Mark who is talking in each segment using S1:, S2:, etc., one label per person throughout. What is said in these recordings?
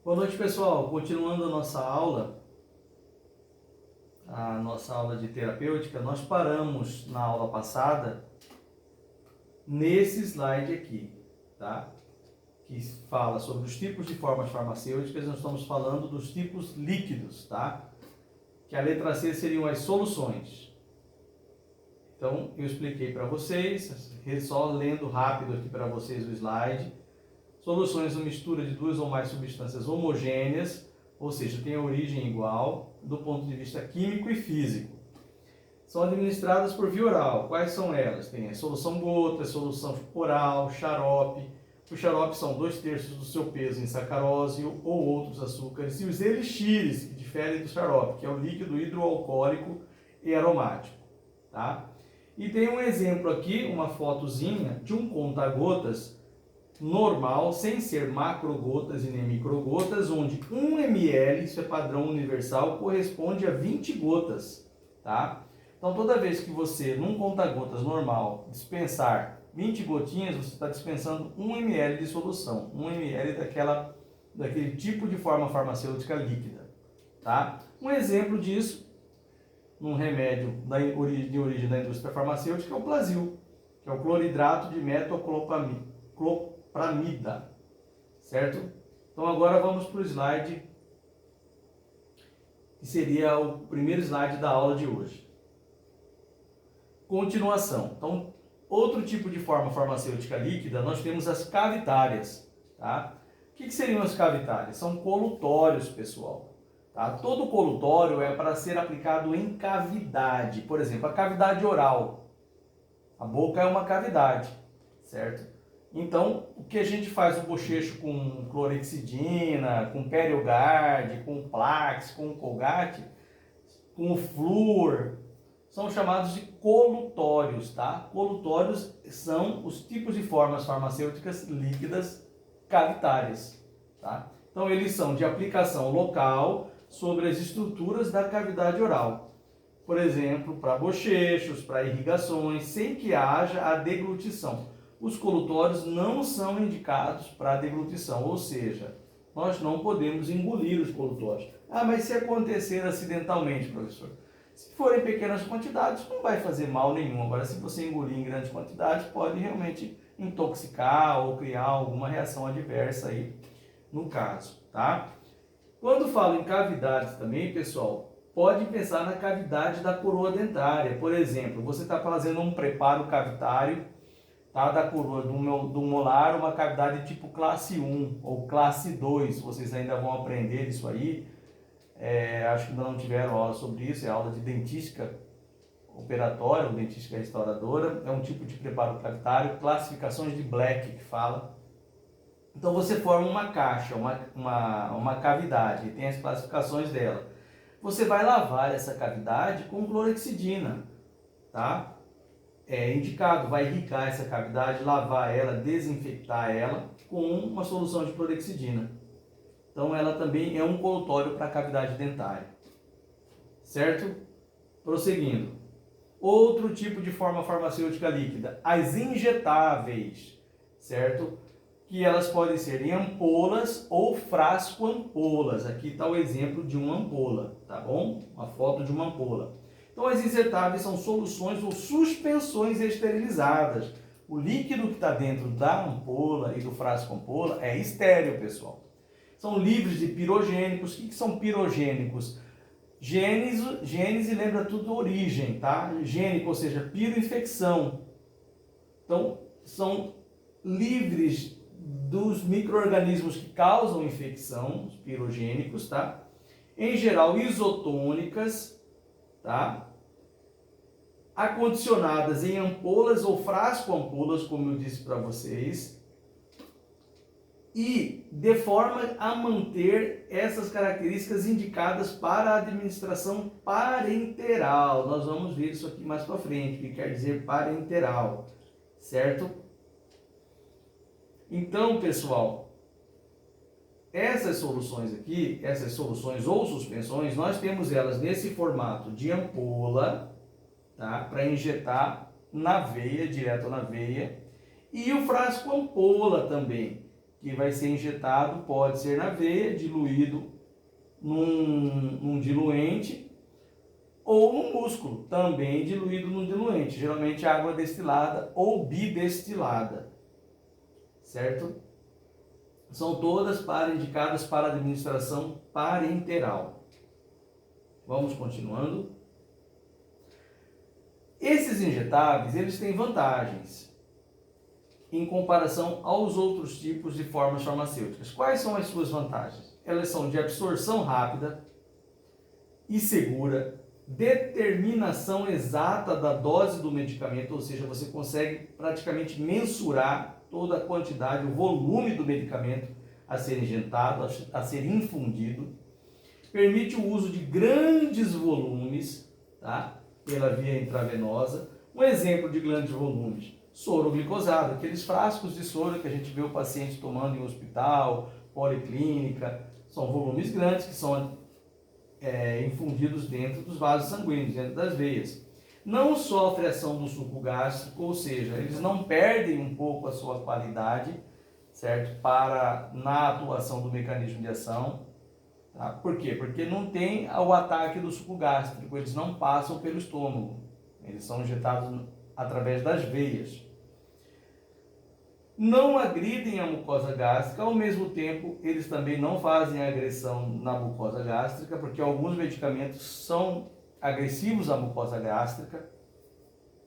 S1: Boa noite, pessoal. Continuando a nossa aula de terapêutica, nós paramos na aula passada nesse slide aqui, tá? Que fala sobre os tipos de formas farmacêuticas. Nós estamos falando dos tipos líquidos, tá? Que a letra C seriam as soluções. Então, eu expliquei para vocês, só lendo rápido aqui para vocês o slide. Soluções são mistura de duas ou mais substâncias homogêneas, ou seja, tem a origem igual do ponto de vista químico e físico. São administradas por via oral. Quais são elas? Tem a solução gota, solução oral, xarope. Os xaropes são 2/3 do seu peso em sacarose ou outros açúcares. E os elixires, que diferem do xarope, que é o líquido hidroalcoólico e aromático. Tá? E tem um exemplo aqui, uma fotozinha de um conta-gotas normal, sem ser macrogotas e nem microgotas, onde 1 ml, isso é padrão universal, corresponde a 20 gotas, tá? Então, toda vez que você, num conta-gotas normal, dispensar 20 gotinhas, você está dispensando 1 ml de solução, 1 ml daquele tipo de forma farmacêutica líquida, tá? Um exemplo disso, num remédio de origem da indústria farmacêutica, é o Plasil, que é o cloridrato de metoclopramida, certo? Então agora vamos para o slide, que seria o primeiro slide da aula de hoje. Continuação. Então, outro tipo de forma farmacêutica líquida, nós temos as cavitárias, tá? O que seriam as cavitárias? São colutórios, pessoal. Tá? Todo colutório é para ser aplicado em cavidade. Por exemplo, a cavidade oral. A boca é uma cavidade, certo? Então, o que a gente faz no bochecho com clorexidina, com Periogard, com Plax, com Colgate, com o flúor, são chamados de colutórios, tá? Colutórios são os tipos de formas farmacêuticas líquidas cavitárias, tá? Então, eles são de aplicação local sobre as estruturas da cavidade oral. Por exemplo, para bochechos, para irrigações, sem que haja a deglutição. Os colutórios não são indicados para deglutição, ou seja, nós não podemos engolir os colutórios. Ah, mas se acontecer acidentalmente, professor? Se for em pequenas quantidades, não vai fazer mal nenhum. Agora, se você engolir em grandes quantidades, pode realmente intoxicar ou criar alguma reação adversa aí no caso, tá? Quando falo em cavidades também, pessoal, pode pensar na cavidade da coroa dentária. Por exemplo, você está fazendo um preparo cavitário, tá, da coroa do molar, uma cavidade tipo classe 1 ou classe 2. Vocês ainda vão aprender isso aí. Acho que ainda não tiveram aula sobre isso. É aula de dentística operatória ou dentística restauradora. É um tipo de preparo cavitário. Classificações de Black que fala. Então você forma uma caixa, uma cavidade, e tem as classificações dela. Você vai lavar essa cavidade com clorexidina, tá? É indicado, vai irrigar essa cavidade, lavar ela, desinfectar ela com uma solução de clorexidina. Então ela também é um colutório para a cavidade dentária, certo? Prosseguindo. Outro tipo de forma farmacêutica líquida, as injetáveis, certo? Que elas podem ser em ampolas ou frasco-ampolas. Aqui está o exemplo de uma ampola, tá bom? Uma foto de uma ampola. Então, as injetáveis são soluções ou suspensões esterilizadas. O líquido que está dentro da ampola e do frasco-ampola é estéril, pessoal. São livres de pirogênicos. O que são pirogênicos? Gênese lembra tudo origem, tá? Gênico, ou seja, piroinfecção. Então, são livres dos micro-organismos que causam infecção, os pirogênicos, tá? Em geral, isotônicas, tá? Acondicionadas em ampolas ou frasco-ampolas, como eu disse para vocês, e de forma a manter essas características indicadas para a administração parenteral. Nós vamos ver isso aqui mais para frente, o que quer dizer parenteral, certo? Então, pessoal, essas soluções aqui, essas soluções ou suspensões, nós temos elas nesse formato de ampola, tá? Para injetar na veia, direto na veia, e o frasco ampola também, que vai ser injetado pode ser na veia, diluído num diluente, ou no músculo, também diluído num diluente, geralmente água destilada ou bidestilada, certo? São todas indicadas para administração parenteral. Vamos continuando. Esses injetáveis, eles têm vantagens em comparação aos outros tipos de formas farmacêuticas. Quais são as suas vantagens? Elas são de absorção rápida e segura, determinação exata da dose do medicamento, ou seja, você consegue praticamente mensurar toda a quantidade, o volume do medicamento a ser injetado, a ser infundido. Permite o uso de grandes volumes, tá? Pela via intravenosa. Um exemplo de grandes volumes: soro glicosado, aqueles frascos de soro que a gente vê o paciente tomando em hospital, policlínica. São volumes grandes que são infundidos dentro dos vasos sanguíneos, dentro das veias. Não sofre ação do suco gástrico, ou seja, eles não perdem um pouco a sua qualidade, certo? Na atuação do mecanismo de ação. Tá? Por quê? Porque não tem o ataque do suco gástrico, eles não passam pelo estômago, eles são injetados através das veias. Não agridem a mucosa gástrica, ao mesmo tempo eles também não fazem agressão na mucosa gástrica, porque alguns medicamentos são agressivos à mucosa gástrica,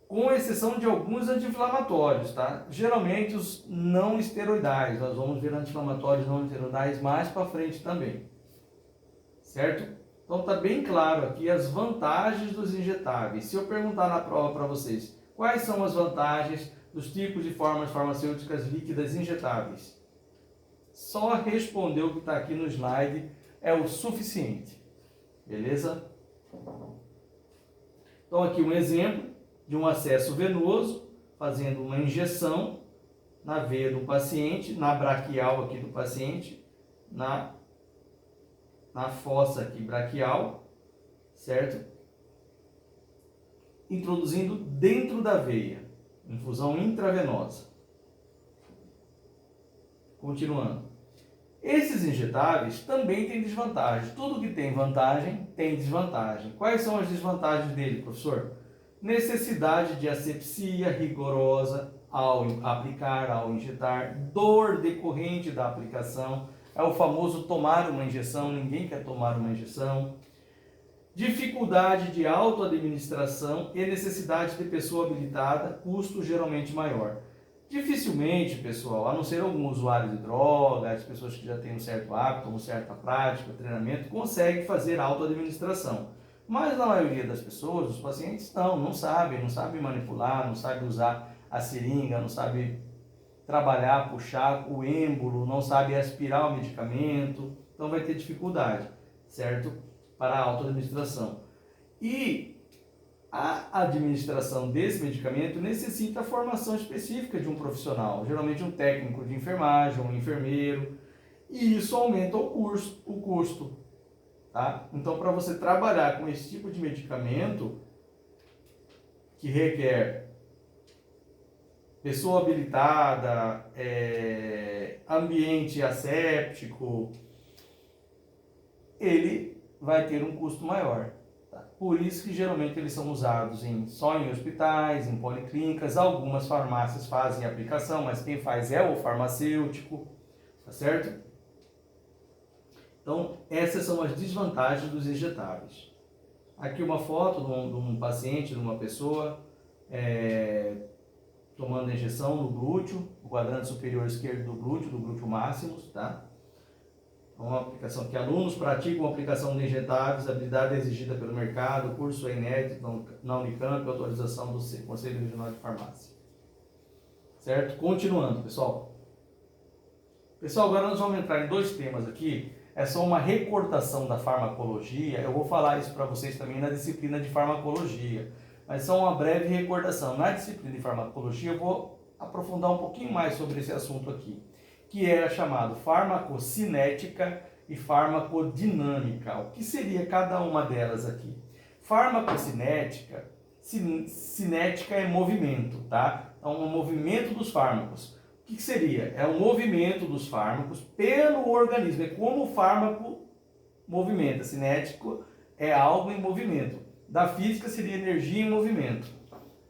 S1: com exceção de alguns anti-inflamatórios, tá? Geralmente os não esteroidais, nós vamos ver anti-inflamatórios não esteroidais mais para frente também, certo? Então tá bem claro aqui as vantagens dos injetáveis. Se eu perguntar na prova para vocês, quais são as vantagens dos tipos de formas farmacêuticas líquidas injetáveis? Só responder o que está aqui no slide é o suficiente, beleza? Então aqui um exemplo de um acesso venoso, fazendo uma injeção na veia do paciente, na braquial aqui do paciente, na fossa aqui braquial, certo? Introduzindo dentro da veia, infusão intravenosa. Continuando. Esses injetáveis também têm desvantagens. Tudo que tem vantagem, tem desvantagem. Quais são as desvantagens dele, professor? Necessidade de asepsia rigorosa ao aplicar, ao injetar, dor decorrente da aplicação, é o famoso tomar uma injeção, ninguém quer tomar uma injeção. Dificuldade de autoadministração e necessidade de pessoa habilitada, custo geralmente maior. Dificilmente, pessoal, a não ser algum usuário de droga, as pessoas que já têm um certo hábito, uma certa prática, treinamento, conseguem fazer autoadministração. Mas na maioria das pessoas, os pacientes não sabem manipular, não sabem usar a seringa, não sabem trabalhar, puxar o êmbolo, não sabem aspirar o medicamento, então vai ter dificuldade, certo? Para a autoadministração. E a administração desse medicamento necessita a formação específica de um profissional, geralmente um técnico de enfermagem, um enfermeiro, e isso aumenta o custo. Tá? Então, para você trabalhar com esse tipo de medicamento, que requer pessoa habilitada, ambiente asséptico, ele vai ter um custo maior. Tá? Por isso que geralmente eles são usados só em hospitais, em policlínicas, algumas farmácias fazem aplicação, mas quem faz é o farmacêutico, tá certo? Então, essas são as desvantagens dos injetáveis. Aqui uma foto de um paciente, de uma pessoa tomando a injeção no glúteo, o quadrante superior esquerdo do glúteo máximo, tá? Uma aplicação que alunos praticam a aplicação de injetáveis, habilidade exigida pelo mercado, curso é inédito na Unicamp, autorização do Conselho Regional de Farmácia. Certo? Continuando, pessoal. Pessoal, agora nós vamos entrar em dois temas aqui. É só uma recortação da farmacologia. Eu vou falar isso para vocês também na disciplina de farmacologia. Mas só uma breve recordação. Na disciplina de farmacologia eu vou aprofundar um pouquinho mais sobre esse assunto aqui, que é chamado farmacocinética e farmacodinâmica. O que seria cada uma delas aqui? Farmacocinética, cinética é movimento, tá? Então, o movimento dos fármacos. que seria? É o movimento dos fármacos pelo organismo. É como o fármaco movimenta. Cinético é algo em movimento. Da física seria energia em movimento.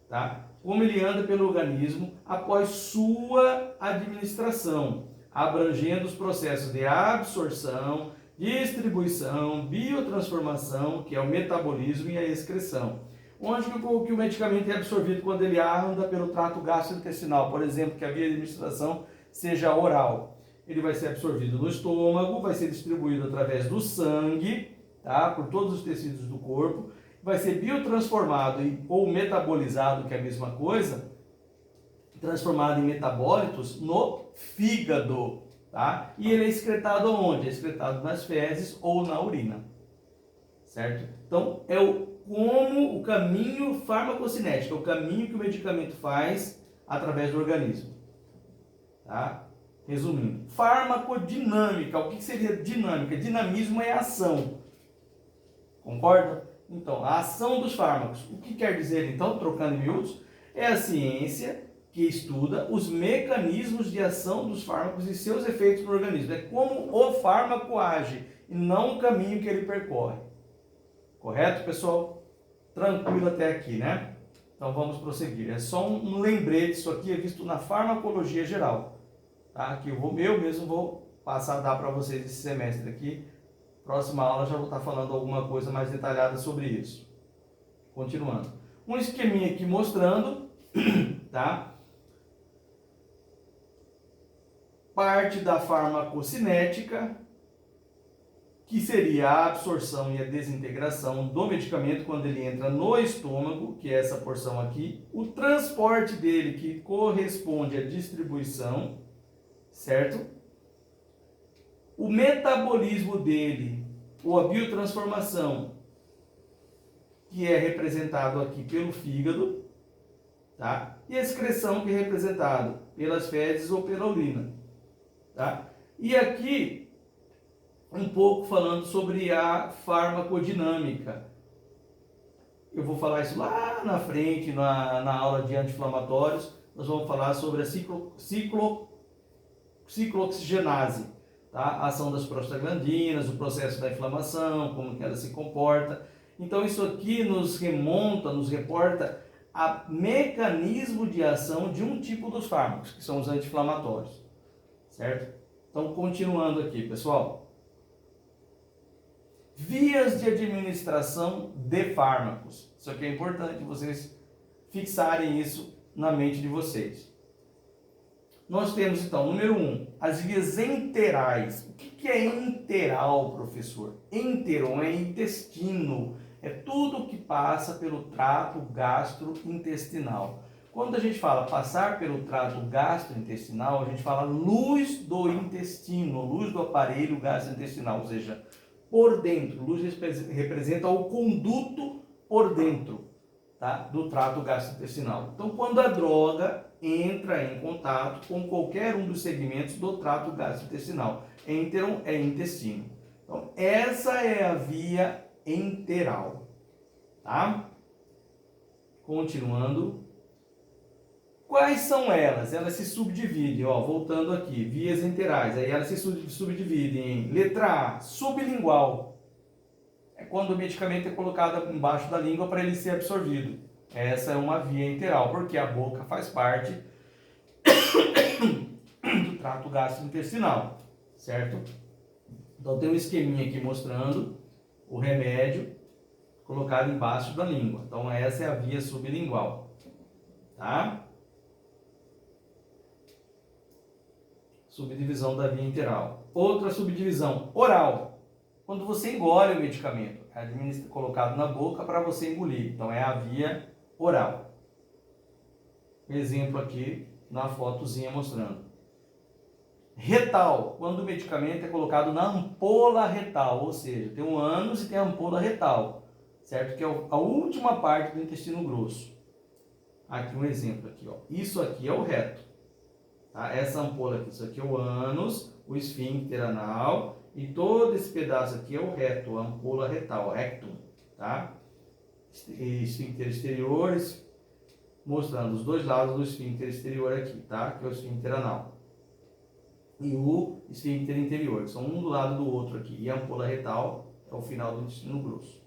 S1: Tá? Como ele anda pelo organismo após sua administração, abrangendo os processos de absorção, distribuição, biotransformação, que é o metabolismo e a excreção. Onde que o medicamento é absorvido quando ele anda pelo trato gastrointestinal, por exemplo, que a via de administração seja oral. Ele vai ser absorvido no estômago, vai ser distribuído através do sangue, tá? Por todos os tecidos do corpo, vai ser biotransformado ou metabolizado, que é a mesma coisa, transformado em metabólitos no fígado, tá? E ele é excretado onde? É excretado nas fezes ou na urina, certo? Então, é como o caminho farmacocinético, é o caminho que o medicamento faz através do organismo, tá? Resumindo, farmacodinâmica, o que seria dinâmica? Dinamismo é ação, concorda? Então, a ação dos fármacos, o que quer dizer então, trocando em miúdos, é a ciência que estuda os mecanismos de ação dos fármacos e seus efeitos no organismo. É como o fármaco age e não o caminho que ele percorre. Correto, pessoal? Tranquilo até aqui, né? Então vamos prosseguir. É só um lembrete, isso aqui é visto na farmacologia geral, tá? Que eu mesmo vou passar a dar para vocês esse semestre aqui. Próxima aula já vou estar falando alguma coisa mais detalhada sobre isso. Continuando. Um esqueminha aqui mostrando, tá? Parte da farmacocinética, que seria a absorção e a desintegração do medicamento quando ele entra no estômago, que é essa porção aqui, o transporte dele, que corresponde à distribuição, certo? O metabolismo dele, ou a biotransformação, que é representado aqui pelo fígado, tá? E a excreção, que é representado pelas fezes ou pela urina. Tá? E aqui, um pouco falando sobre a farmacodinâmica. Eu vou falar isso lá na frente, na aula de anti-inflamatórios. Nós vamos falar sobre a ciclooxigenase, tá? A ação das prostaglandinas, o processo da inflamação, como que ela se comporta. Então, isso aqui nos reporta a mecanismo de ação de um tipo dos fármacos, que são os anti-inflamatórios. Certo? Então, continuando aqui, pessoal. Vias de administração de fármacos. Isso aqui é importante vocês fixarem isso na mente de vocês. Nós temos, então, número 1, as vias enterais. O que é enteral, professor? Enteron é intestino. É tudo que passa pelo trato gastrointestinal. Quando a gente fala passar pelo trato gastrointestinal, a gente fala luz do intestino, luz do aparelho gastrointestinal, ou seja, por dentro. Luz representa o conduto por dentro, tá? Do trato gastrointestinal. Então, quando a droga entra em contato com qualquer um dos segmentos do trato gastrointestinal, enteron é intestino. Então, essa é a via enteral, tá? Continuando. Quais são elas? Elas se subdividem, ó, voltando aqui, vias enterais. Aí elas se subdividem em letra A, sublingual. É quando o medicamento é colocado embaixo da língua para ele ser absorvido. Essa é uma via enteral, porque a boca faz parte do trato gastrointestinal, certo? Então tem um esqueminha aqui mostrando o remédio colocado embaixo da língua. Então essa é a via sublingual, tá? Subdivisão da via enteral. Outra subdivisão, oral. Quando você engole o medicamento, é colocado na boca para você engolir. Então é a via oral. Exemplo aqui na fotozinha mostrando. Retal, quando o medicamento é colocado na ampola retal, ou seja, tem um ânus e tem a ampola retal, certo? Que é a última parte do intestino grosso. Aqui um exemplo aqui, ó. Isso aqui é o reto. Tá? Essa ampola aqui, isso aqui é o ânus, o esfíncter anal e todo esse pedaço aqui é o reto, a ampola retal, rectum, tá? Esfíncter exterior, mostrando os dois lados do esfíncter exterior aqui, tá? Que é o esfíncter anal. E o esfíncter interior, que são um do lado do outro aqui. E a ampola retal é o final do intestino grosso.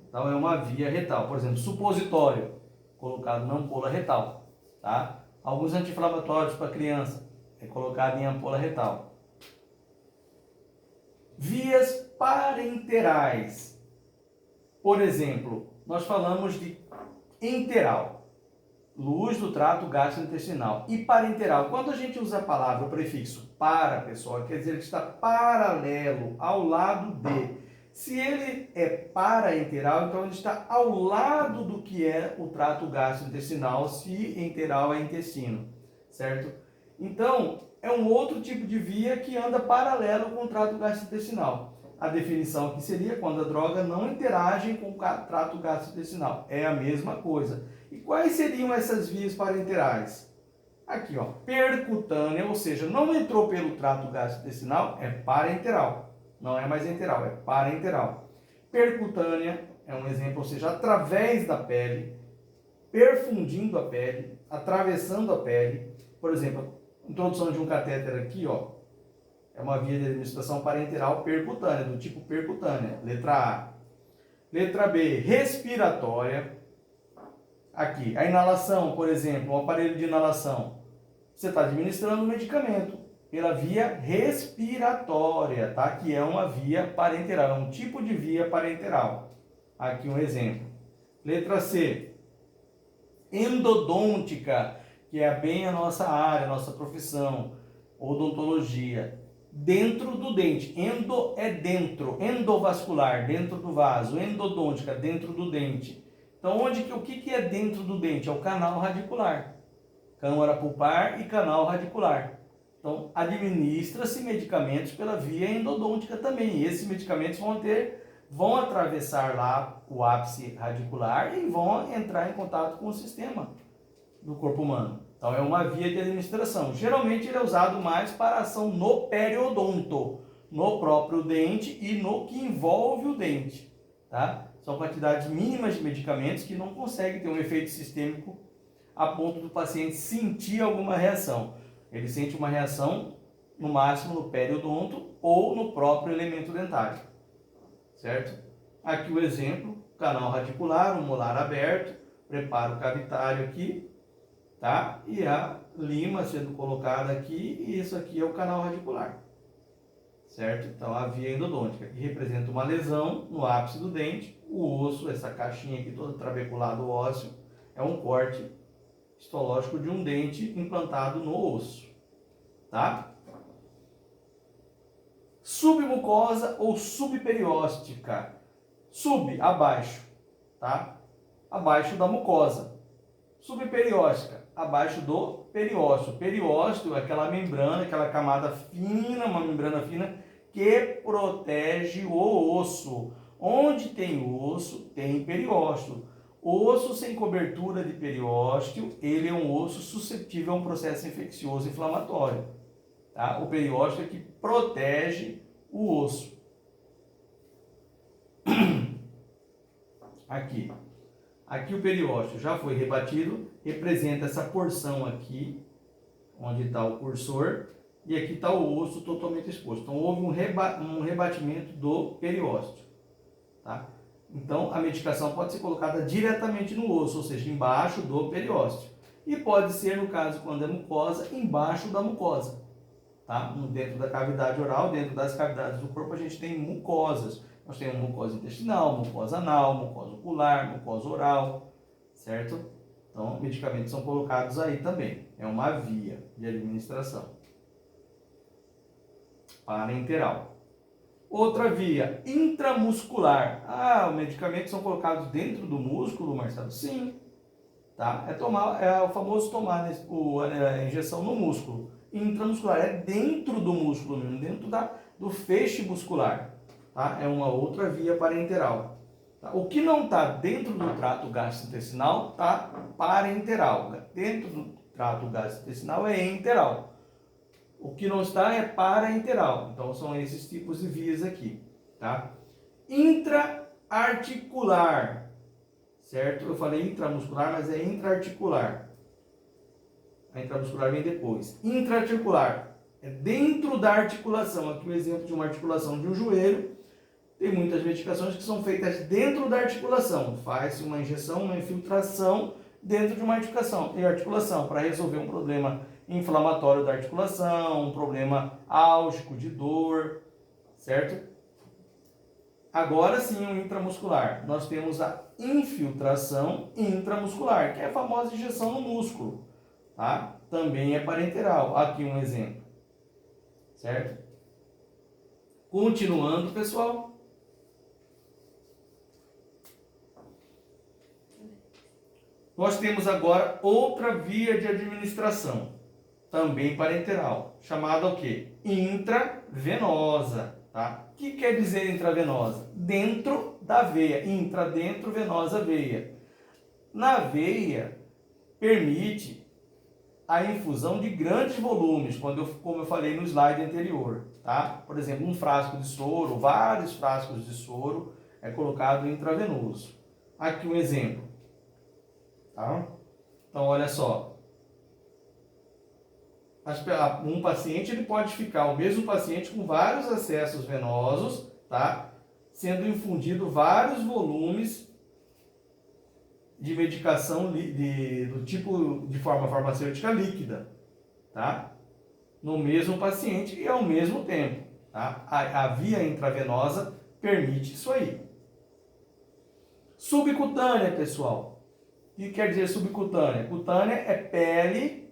S1: Então é uma via retal. Por exemplo, supositório, colocado na ampola retal, tá? Alguns anti-inflamatórios para criança, é colocado em ampola retal. Vias parenterais. Por exemplo, nós falamos de enteral, luz do trato gastrointestinal, e parenteral. Quando a gente usa a palavra, o prefixo para, pessoal, quer dizer que está paralelo, ao lado de. Se ele é paraenteral, então ele está ao lado do que é o trato gastrointestinal, se enteral é intestino, certo? Então, é um outro tipo de via que anda paralelo com o trato gastrointestinal. A definição aqui seria quando a droga não interage com o trato gastrointestinal. É a mesma coisa. E quais seriam essas vias parenterais? Aqui, ó, percutânea, ou seja, não entrou pelo trato gastrointestinal, é parenteral. Não é mais enteral, é parenteral. Percutânea é um exemplo, ou seja, através da pele, perfundindo a pele, atravessando a pele. Por exemplo, introdução de um catéter aqui, ó, é uma via de administração parenteral percutânea, do tipo percutânea. Letra A. Letra B, respiratória. Aqui, a inalação, por exemplo, o aparelho de inalação. Você está administrando um medicamento pela via respiratória, tá? Que é uma via parenteral, é um tipo de via parenteral. Aqui um exemplo. Letra C, endodôntica, que é bem a nossa área, a nossa profissão, odontologia. Dentro do dente, endo é dentro, endovascular, dentro do vaso, endodôntica, dentro do dente. Então, o que é dentro do dente? É o canal radicular, câmara pulpar e canal radicular. Então, administra-se medicamentos pela via endodôntica também. E esses medicamentos vão atravessar lá o ápice radicular e vão entrar em contato com o sistema do corpo humano. Então, é uma via de administração. Geralmente, ele é usado mais para ação no periodonto, no próprio dente e no que envolve o dente, tá? São quantidades mínimas de medicamentos que não conseguem ter um efeito sistêmico a ponto do paciente sentir alguma reação. Ele sente uma reação, no máximo, no periodonto ou no próprio elemento dentário, certo? Aqui o exemplo, canal radicular, um molar aberto, preparo cavitário aqui, tá? E a lima sendo colocada aqui, e isso aqui é o canal radicular, certo? Então, a via endodôntica, que representa uma lesão no ápice do dente, o osso, essa caixinha aqui toda trabeculado ósseo, é um corte histológico de um dente implantado no osso, tá? Submucosa ou subperióstica. Sub, abaixo, tá? Abaixo da mucosa. Subperióstica, abaixo do periósteo. Periósteo é aquela membrana, aquela camada fina, uma membrana fina que protege o osso. Onde tem osso, tem periósteo. Osso sem cobertura de periósteo, ele é um osso suscetível a um processo infeccioso inflamatório. Tá? O periósteo é que protege o osso. Aqui o periósteo já foi rebatido, representa essa porção aqui, onde está o cursor, e aqui está o osso totalmente exposto. Então houve um rebatimento do periósteo. Tá? Então, a medicação pode ser colocada diretamente no osso, ou seja, embaixo do periósteo. E pode ser, no caso, quando é mucosa, embaixo da mucosa. Tá? Dentro da cavidade oral, dentro das cavidades do corpo, a gente tem mucosas. Nós temos mucosa intestinal, mucosa anal, mucosa ocular, mucosa oral, certo? Então, medicamentos são colocados aí também. É uma via de administração parenteral. Outra via, intramuscular. Os medicamentos são colocados dentro do músculo, Marcelo? Sim. Tá? É o famoso tomar a injeção no músculo. Intramuscular é dentro do músculo mesmo, dentro do feixe muscular. Tá? É uma outra via parenteral. Tá? O que não está dentro do trato gastrointestinal está parenteral. Dentro do trato gastrointestinal é enteral. O que não está é paraenteral. Então, são esses tipos de vias aqui, tá? Intraarticular, certo? Eu falei intramuscular, mas é intraarticular. A intramuscular vem depois. Intraarticular é dentro da articulação. Aqui o exemplo de uma articulação de um joelho. Tem muitas medicações que são feitas dentro da articulação. Faz-se uma injeção, uma infiltração dentro de uma articulação para resolver um problema inflamatório da articulação, um problema álgico de dor, certo? Agora sim, o intramuscular. Nós temos a infiltração intramuscular, que é a famosa injeção no músculo, tá? Também é parenteral. Aqui um exemplo, certo? Continuando, pessoal. Nós temos agora outra via de administração, também parenteral, chamada o quê? Intravenosa, tá? O que quer dizer intravenosa? Dentro da veia, intra, dentro, venosa, veia. Na veia, permite a infusão de grandes volumes, como eu falei no slide anterior, tá? Por exemplo, um frasco de soro, vários frascos de soro é colocado intravenoso. Aqui um exemplo, tá? Então, olha só. Um paciente ele pode ficar, o mesmo paciente, com vários acessos venosos, tá? Sendo infundido vários volumes de medicação do tipo de forma farmacêutica líquida, tá? No mesmo paciente e ao mesmo tempo, tá? A via intravenosa permite isso aí. Subcutânea, pessoal. O que quer dizer subcutânea? Cutânea é pele,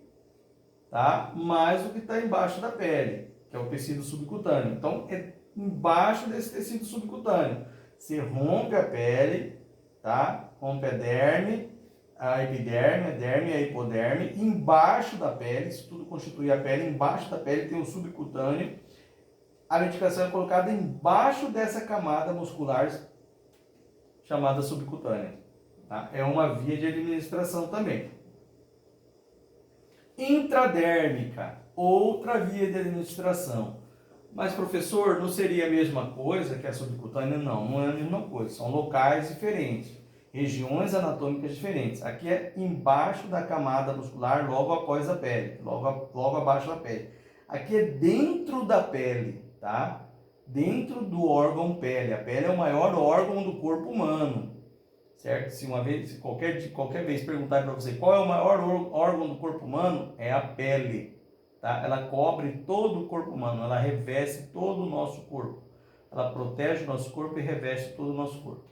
S1: tá? Mais o que está embaixo da pele, que é o tecido subcutâneo. Então, é embaixo desse tecido subcutâneo. Você rompe a pele, tá? Rompe a derme, a epiderme, a derme e a hipoderme. Embaixo da pele, isso tudo constitui a pele, embaixo da pele tem o subcutâneo. A medicação é colocada embaixo dessa camada muscular chamada subcutânea. Tá? É uma via de administração também. Intradérmica, outra via de administração. Mas, professor, não seria a mesma coisa que a subcutânea? Não, não é a mesma coisa. São locais diferentes, regiões anatômicas diferentes. Aqui é embaixo da camada muscular, logo após a pele, logo abaixo da pele. Aqui é dentro da pele, tá? Dentro do órgão pele. A pele é o maior órgão do corpo humano, certo? Se qualquer vez perguntar para você qual é o maior órgão do corpo humano, é a pele, tá? Ela cobre todo o corpo humano, ela reveste todo o nosso corpo. Ela protege o nosso corpo e reveste todo o nosso corpo,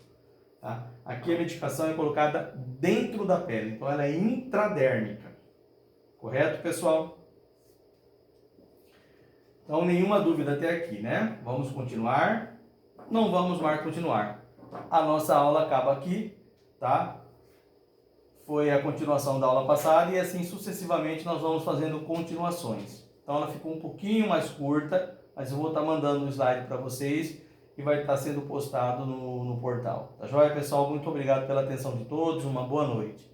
S1: tá? Aqui a medicação é colocada dentro da pele, então ela é intradérmica. Correto, pessoal? Então, nenhuma dúvida até aqui, né? Vamos continuar? Não vamos mais continuar. A nossa aula acaba aqui, tá? Foi a continuação da aula passada e assim sucessivamente nós vamos fazendo continuações. Então ela ficou um pouquinho mais curta, mas eu vou estar mandando o slide para vocês e vai estar sendo postado no portal. Tá joia, pessoal? Muito obrigado pela atenção de todos, uma boa noite.